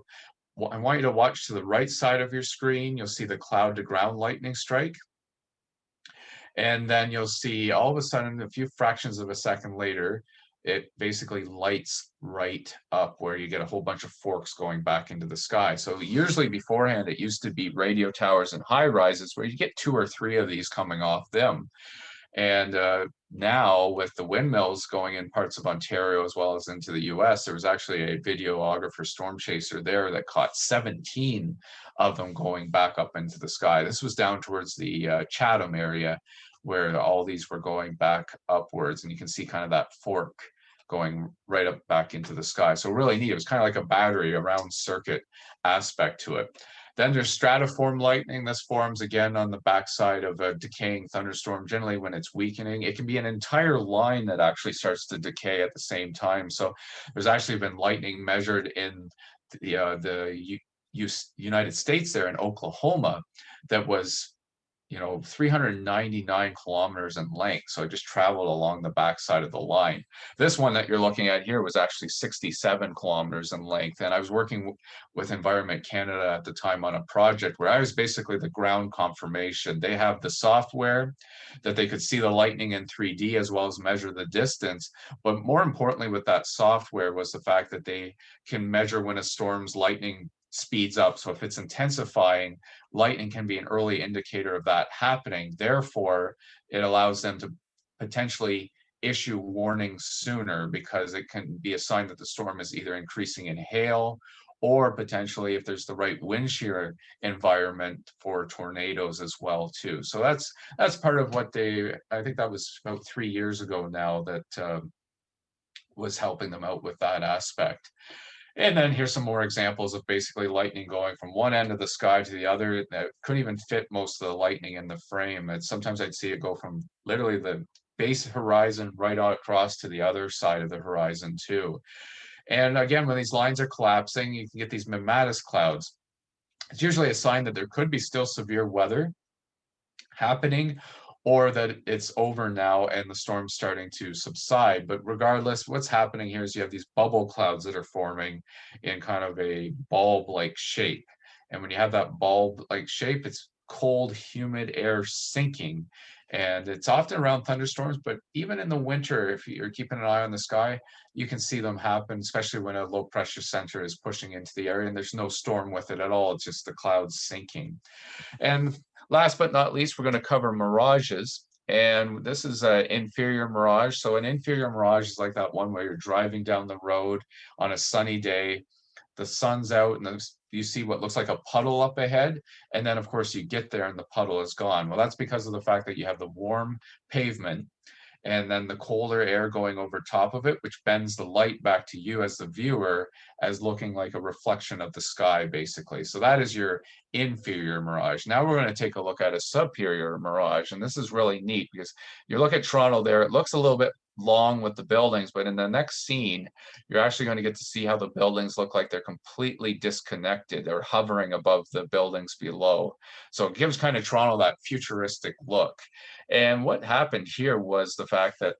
I want you to watch to the right side of your screen. You'll see the cloud to ground lightning strike. And then you'll see all of a sudden, a few fractions of a second later, it basically lights right up where you get a whole bunch of forks going back into the sky. So usually beforehand, it used to be radio towers and high rises where you get 2 or 3 of these coming off them. And now with the windmills going in parts of Ontario as well as into the US, there was actually a videographer storm chaser there that caught 17 of them going back up into the sky. This was down towards the Chatham area where all these were going back upwards, and you can see kind of that fork going right up back into the sky. So really neat. It was kind of like a battery, a round circuit aspect to it. Then there's stratiform lightning. This forms again on the backside of a decaying thunderstorm. Generally when it's weakening, it can be an entire line that actually starts to decay at the same time. So there's actually been lightning measured in the United States there in Oklahoma that was 399 kilometers in length. So it just traveled along the backside of the line. This one that you're looking at here was actually 67 kilometers in length. And I was working with Environment Canada at the time on a project where I was basically the ground confirmation. They have the software that they could see the lightning in 3D as well as measure the distance. But more importantly with that software was the fact that they can measure when a storm's lightning speeds up. So if it's intensifying, lightning can be an early indicator of that happening. Therefore, it allows them to potentially issue warnings sooner because it can be a sign that the storm is either increasing in hail or potentially if there's the right wind shear environment for tornadoes as well too. So that's part of what I think that was about 3 years ago now that was helping them out with that aspect. And then here's some more examples of basically lightning going from one end of the sky to the other. That couldn't even fit most of the lightning in the frame. And sometimes I'd see it go from literally the base horizon right across to the other side of the horizon too. And again, when these lines are collapsing, you can get these mimetis clouds. It's usually a sign that there could be still severe weather happening, or that it's over now and the storm's starting to subside. But regardless, what's happening here is you have these bubble clouds that are forming in kind of a bulb-like shape. And when you have that bulb-like shape, it's cold, humid air sinking. And it's often around thunderstorms, but even in the winter, if you're keeping an eye on the sky, you can see them happen, especially when a low pressure center is pushing into the area and there's no storm with it at all. It's just the clouds sinking. And last but not least, we're going to cover mirages. And this is an inferior mirage. So an inferior mirage is like that one where you're driving down the road on a sunny day, the sun's out and you see what looks like a puddle up ahead. And then of course you get there and the puddle is gone. Well, that's because of the fact that you have the warm pavement and then the colder air going over top of it, which bends the light back to you as the viewer as looking like a reflection of the sky, basically. So that is your inferior mirage. Now we're going to take a look at a superior mirage, and this is really neat because you look at Toronto there, it looks a little bit long with the buildings, but in the next scene, you're actually going to get to see how the buildings look like they're completely disconnected. They're hovering above the buildings below. So it gives kind of Toronto that futuristic look. And what happened here was the fact that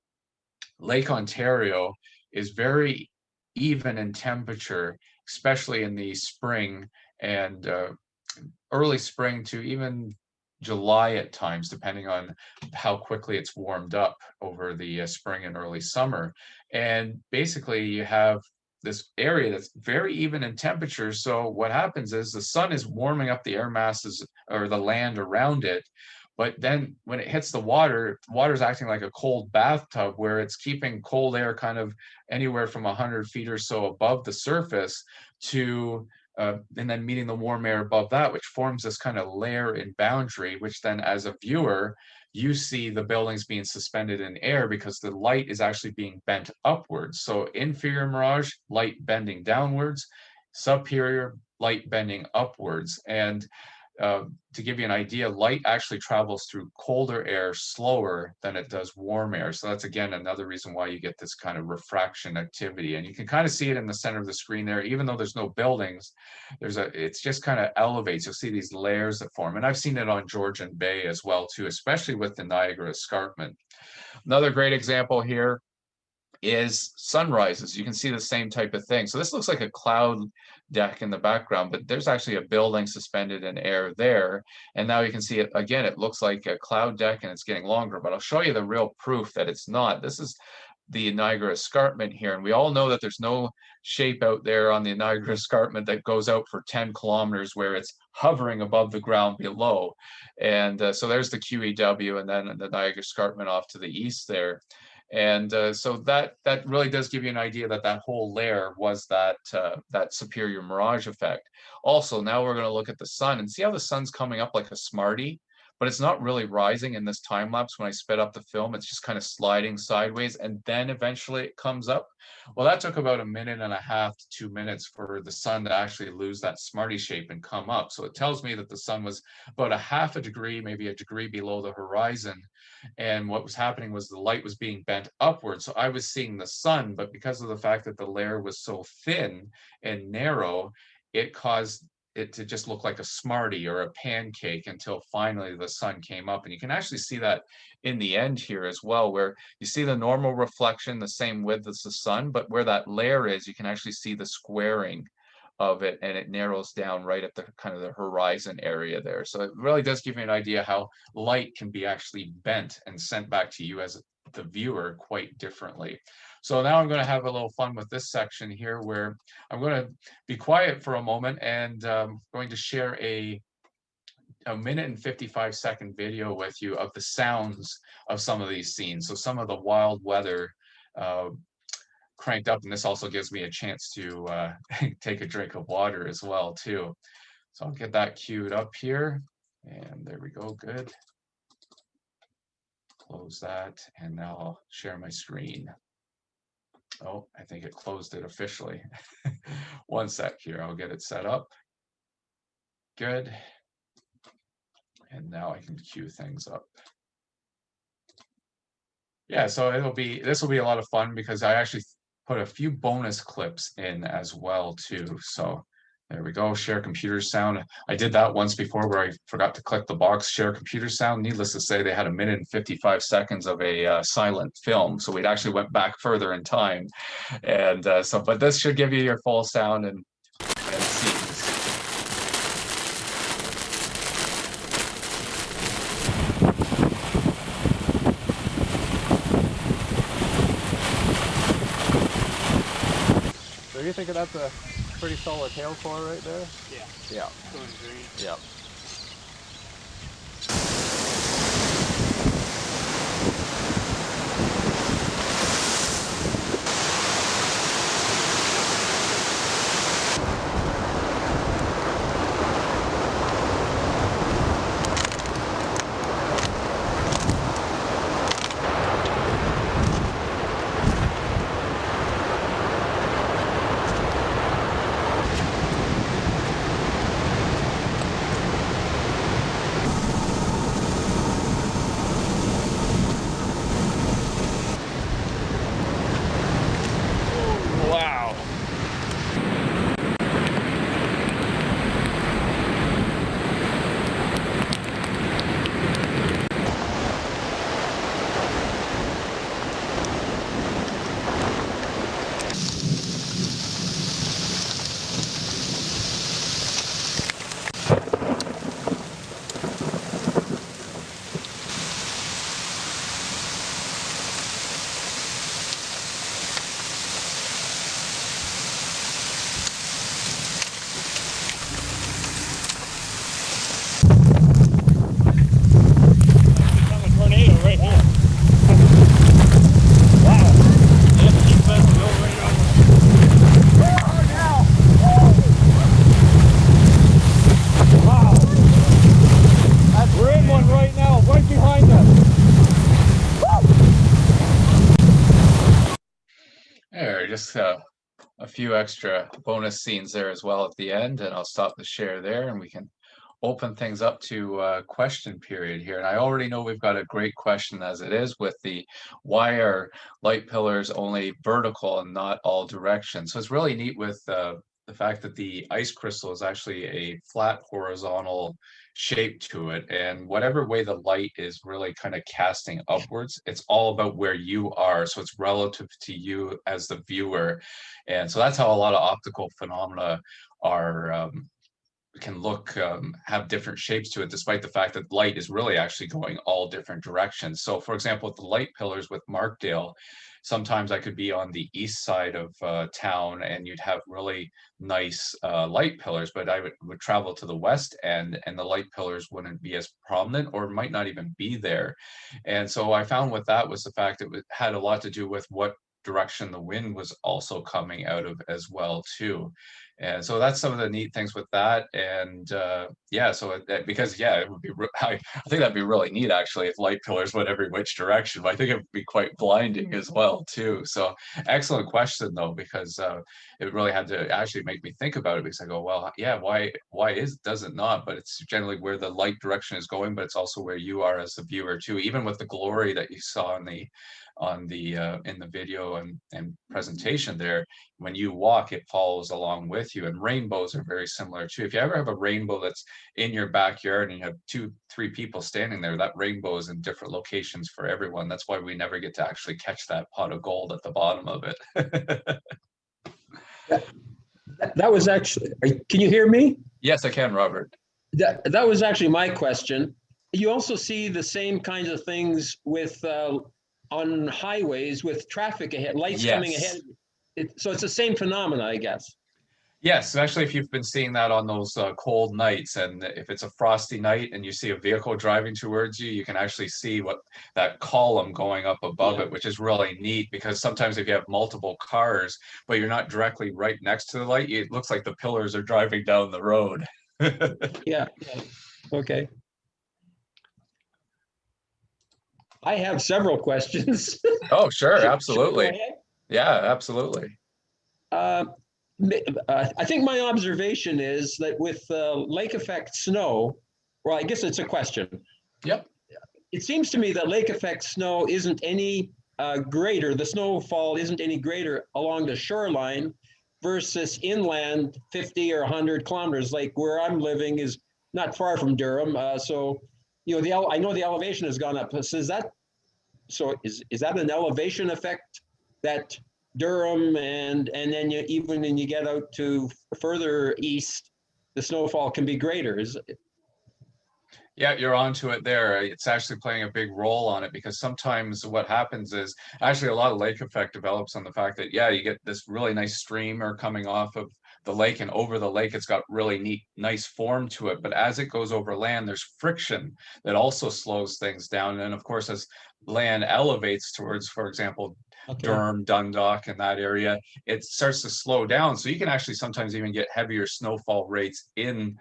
Lake Ontario is very even in temperature, especially in the spring and early spring to even July at times, depending on how quickly it's warmed up over the spring and early summer. And basically you have this area that's very even in temperature. So what happens is the sun is warming up the air masses or the land around it. But then when it hits the water is acting like a cold bathtub where it's keeping cold air kind of anywhere from 100 feet or so above the surface to and then meeting the warm air above that, which forms this kind of layer in boundary, which then as a viewer, you see the buildings being suspended in air because the light is actually being bent upwards. So inferior mirage, light bending downwards, superior, light bending upwards. And to give you an idea, light actually travels through colder air slower than it does warm air. So that's, again, another reason why you get this kind of refraction activity. And you can kind of see it in the center of the screen there, even though there's no buildings, it's just kind of elevates. You'll see these layers that form. And I've seen it on Georgian Bay as well, too, especially with the Niagara Escarpment. Another great example here is sunrises. You can see the same type of thing. So this looks like a cloud deck in the background, but there's actually a building suspended in air there. And now you can see it again, it looks like a cloud deck and it's getting longer, but I'll show you the real proof that it's not. This is the Niagara Escarpment here. And we all know that there's no shape out there on the Niagara Escarpment that goes out for 10 kilometers where it's hovering above the ground below. And so there's the QEW and then the Niagara Escarpment off to the east there. And so that really does give you an idea that that whole layer was that superior mirage effect. Also, now we're going to look at the sun and see how the sun's coming up like a Smartie, but it's not really rising in this time lapse. When I sped up the film, it's just kind of sliding sideways and then eventually it comes up. Well, that took about 1.5 to 2 minutes for the sun to actually lose that Smartie shape and come up. So it tells me that the sun was about 0.5 degree, maybe a degree below the horizon. And what was happening was the light was being bent upward. So I was seeing the sun, but because of the fact that the layer was so thin and narrow, it caused it to just look like a Smartie or a pancake until finally the sun came up. And you can actually see that in the end here as well, where you see the normal reflection, the same width as the sun, but where that layer is, you can actually see the squaring of it, and it narrows down right at the kind of the horizon area there. So it really does give you an idea how light can be actually bent and sent back to you as the viewer quite differently. So now I'm going to have a little fun with this section here where I'm going to be quiet for a moment and going to share a 1.55 minute video with you of the sounds of some of these scenes. So some of the wild weather cranked up, and this also gives me a chance to take a drink of water as well too. So I'll get that queued up here, and there we go. Good. Close that, and now I'll share my screen. Oh, I think it closed it officially. One sec here, I'll get it set up. Good. And now I can queue things up. Yeah, so this will be a lot of fun because I actually put a few bonus clips in as well too. So there we go, share computer sound. I did that once before where I forgot to click the box, share computer sound. Needless to say, they had 1.55 minutes of a silent film. So we'd actually went back further in time. And but this should give you your full sound and scenes. So you think that's a pretty solid hail core right there? Yeah. Yeah. Going green. Yeah. just a few extra bonus scenes there as well at the end, and I'll stop the share there and we can open things up to question period here. And I already know we've got a great question as it is with the why are light pillars only vertical and not all directions. So it's really neat with the fact that the ice crystal is actually a flat horizontal shape to it, and whatever way the light is really kind of casting upwards, it's all about where you are, so it's relative to you as the viewer. And so that's how a lot of optical phenomena are can look have different shapes to it, despite the fact that light is really actually going all different directions. So for example, with the light pillars with Markdale, sometimes I could be on the east side of town and you'd have really nice light pillars, but I would travel to the west end and the light pillars wouldn't be as prominent or might not even be there. And so I found with that was the fact that it had a lot to do with what direction the wind was also coming out of as well too. And so that's some of the neat things with that. And yeah, so because yeah, it would be I think that'd be really neat actually if light pillars went every which direction, but I think it would be quite blinding as well too. So excellent question though, because it really had to actually make me think about it, because I go, well, yeah, why does it not? But it's generally where the light direction is going, but it's also where you are as the viewer too. Even with the glory that you saw in the video and presentation there, when you walk, it follows along with you. And rainbows are very similar too. If you ever have a rainbow that's in your backyard and you have 2-3 people standing there, that rainbow is in different locations for everyone. That's why we never get to actually catch that pot of gold at the bottom of it. That was actually, can you hear me? Yes, I can, Robert. That was actually my question. You also see the same kinds of things with on highways with traffic ahead, lights coming ahead. So it's the same phenomena, I guess. Yes, actually, if you've been seeing that on those cold nights, and if it's a frosty night and you see a vehicle driving towards you, you can actually see what that column going up above it, which is really neat, because sometimes if you have multiple cars, but you're not directly right next to the light, it looks like the pillars are driving down the road. Yeah. Okay. I have several questions. Oh, sure, absolutely. Sure, yeah, absolutely. I think my observation is that with lake effect snow, well, I guess it's a question. Yep. It seems to me that lake effect snow isn't any greater, the snowfall isn't any greater along the shoreline versus inland 50 or 100 kilometers. Like where I'm living is not far from Durham. So, you know, I know the elevation has gone up. So is that an elevation effect that Durham and then even when you get out to further east, the snowfall can be greater? Yeah, you're onto it there. It's actually playing a big role on it, because sometimes what happens is actually a lot of lake effect develops on the fact that, yeah, you get this really nice streamer coming off of the lake, and over the lake, it's got really nice form to it. But as it goes over land, there's friction that also slows things down. And of course, as land elevates towards, for example, Durham, Dundalk, and that area, it starts to slow down. So you can actually sometimes even get heavier snowfall rates in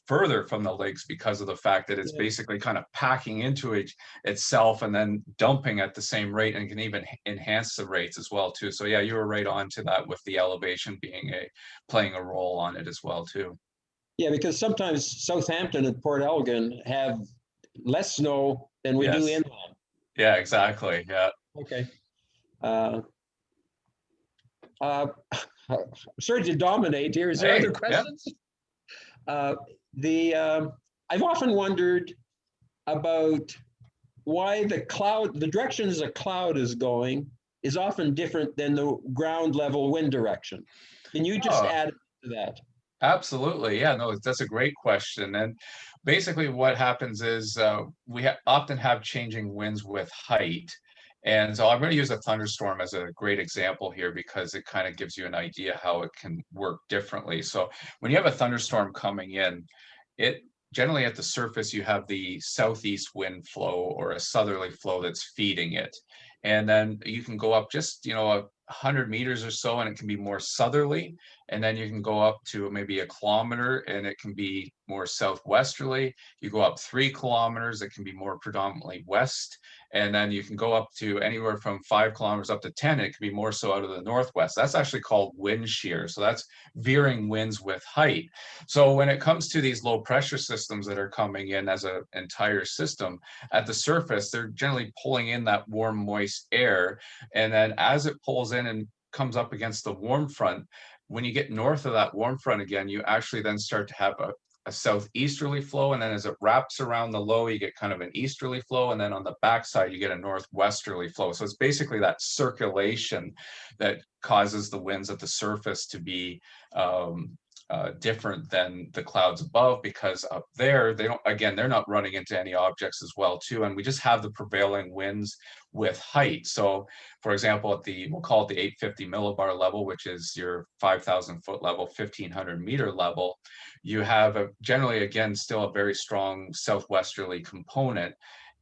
further from the lakes, because of the fact that it's basically kind of packing into itself and then dumping at the same rate, and can even enhance the rates as well too. So yeah, you were right on to that with the elevation playing a role on it as well too. Yeah, because sometimes Southampton and Port Elgin have less snow than we do inland. Yeah, exactly. Yeah. Okay. Sorry to dominate here. Is there other questions? I've often wondered about why the directions a cloud is going is often different than the ground level wind direction. Can you just add to that? Absolutely. Yeah, no, that's a great question. And basically what happens is we often have changing winds with height. And so I'm going to use a thunderstorm as a great example here, because it kind of gives you an idea how it can work differently. So when you have a thunderstorm coming in, it generally at the surface, you have the southeast wind flow or a southerly flow that's feeding it. And then you can go up just, 100 meters or so, and it can be more southerly. and then you can go up to maybe 1 kilometer and it can be more southwesterly. You go up 3 kilometers, it can be more predominantly west. And then you can go up to anywhere from 5 kilometers up to 10, it can be more so out of the northwest. That's actually called wind shear. So that's veering winds with height. So when it comes to these low pressure systems that are coming in as an entire system, at the surface, they're generally pulling in that warm, moist air. And then as it pulls in and comes up against the warm front, when you get north of that warm front again, you actually then start to have a southeasterly flow, and then as it wraps around the low, you get kind of an easterly flow, and then on the backside you get a northwesterly flow. So it's basically that circulation that causes the winds at the surface to be different than the clouds above, because up there they're not running into any objects as well too, and we just have the prevailing winds with height. So for example, at we'll call it the 850 millibar level, which is your 5,000 foot level, 1,500 meter level, you have generally again still a very strong southwesterly component.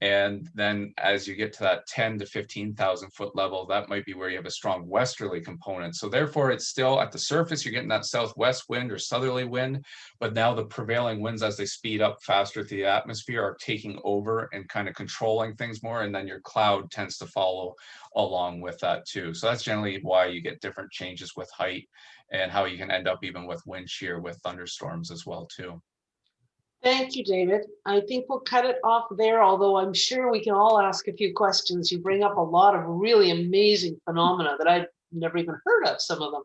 And then as you get to that 10 to 15,000 foot level, that might be where you have a strong westerly component. So therefore it's still at the surface, you're getting that southwest wind or southerly wind, but now the prevailing winds as they speed up faster through the atmosphere are taking over and kind of controlling things more. And then your cloud tends to follow along with that too. So that's generally why you get different changes with height and how you can end up even with wind shear with thunderstorms as well too. Thank you, David. I think we'll cut it off there, although I'm sure we can all ask a few questions. You bring up a lot of really amazing phenomena that I've never even heard of, some of them.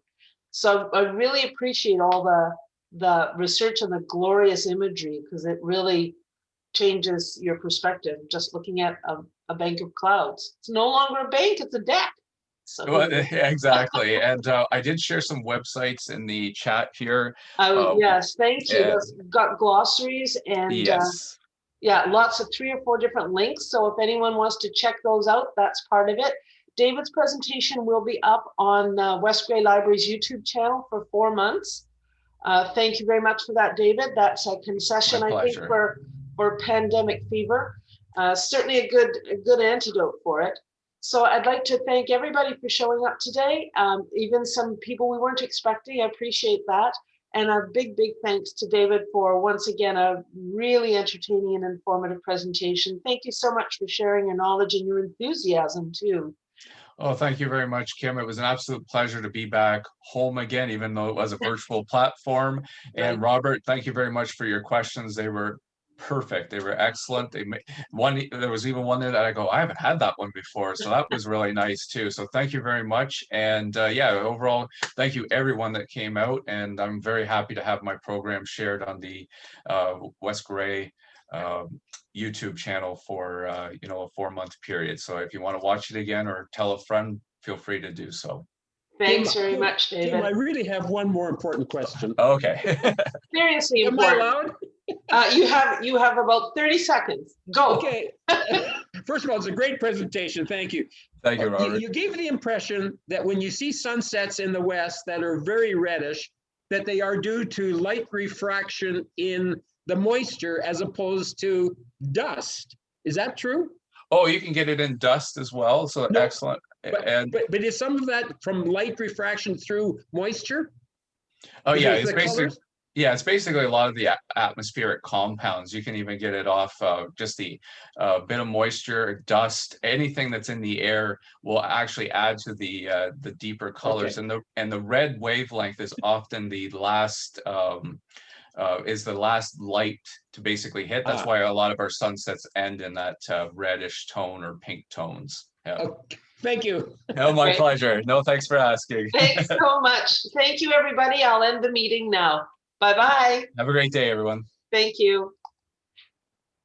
So I really appreciate all the research and the glorious imagery, because it really changes your perspective just looking at a bank of clouds. It's no longer a bank, it's a deck. So well, exactly. And I did share some websites in the chat here. Yes, thank you. That's got glossaries and yes. Yeah, lots of 3 or 4 different links. So if anyone wants to check those out, that's part of it. David's presentation will be up on West Grey Library's YouTube channel for 4 months. Thank you very much for that, David. That's a concession, I think, for pandemic fever. Certainly a good antidote for it. So I'd like to thank everybody for showing up today. Even some people we weren't expecting, I appreciate that. And a big, big thanks to David for, once again, a really entertaining and informative presentation. Thank you so much for sharing your knowledge and your enthusiasm too. Oh, thank you very much, Kim. It was an absolute pleasure to be back home again, even though it was a virtual platform. And Robert, thank you very much for your questions. They were perfect. They were excellent. There was even one there that I go, I haven't had that one before. So that was really nice too. So thank you very much. And yeah, overall, thank you everyone that came out. And I'm very happy to have my program shared on the West Grey YouTube channel for a 4-month period. So if you want to watch it again or tell a friend, feel free to do so. Thanks very much, David. Tim, I really have one more important question. Okay. Seriously Am important. I allowed? You have about 30 seconds. Go. Okay. First of all, it's a great presentation. Thank you. Thank you, Robert. You gave the impression that when you see sunsets in the west that are very reddish, that they are due to light refraction in the moisture as opposed to dust. Is that true? Oh, you can get it in dust as well. So no, excellent. But is some of that from light refraction through moisture? Oh, yeah, it's basically a lot of the atmospheric compounds. You can even get it off just the bit of moisture, dust, anything that's in the air will actually add to the deeper colors. Okay. And the red wavelength is often the last light to basically hit. That's why a lot of our sunsets end in that reddish tone or pink tones. Yeah. Okay. Thank you. No, my pleasure. No, thanks for asking. Thanks so much. Thank you, everybody. I'll end the meeting now. Bye-bye. Have a great day, everyone. Thank you.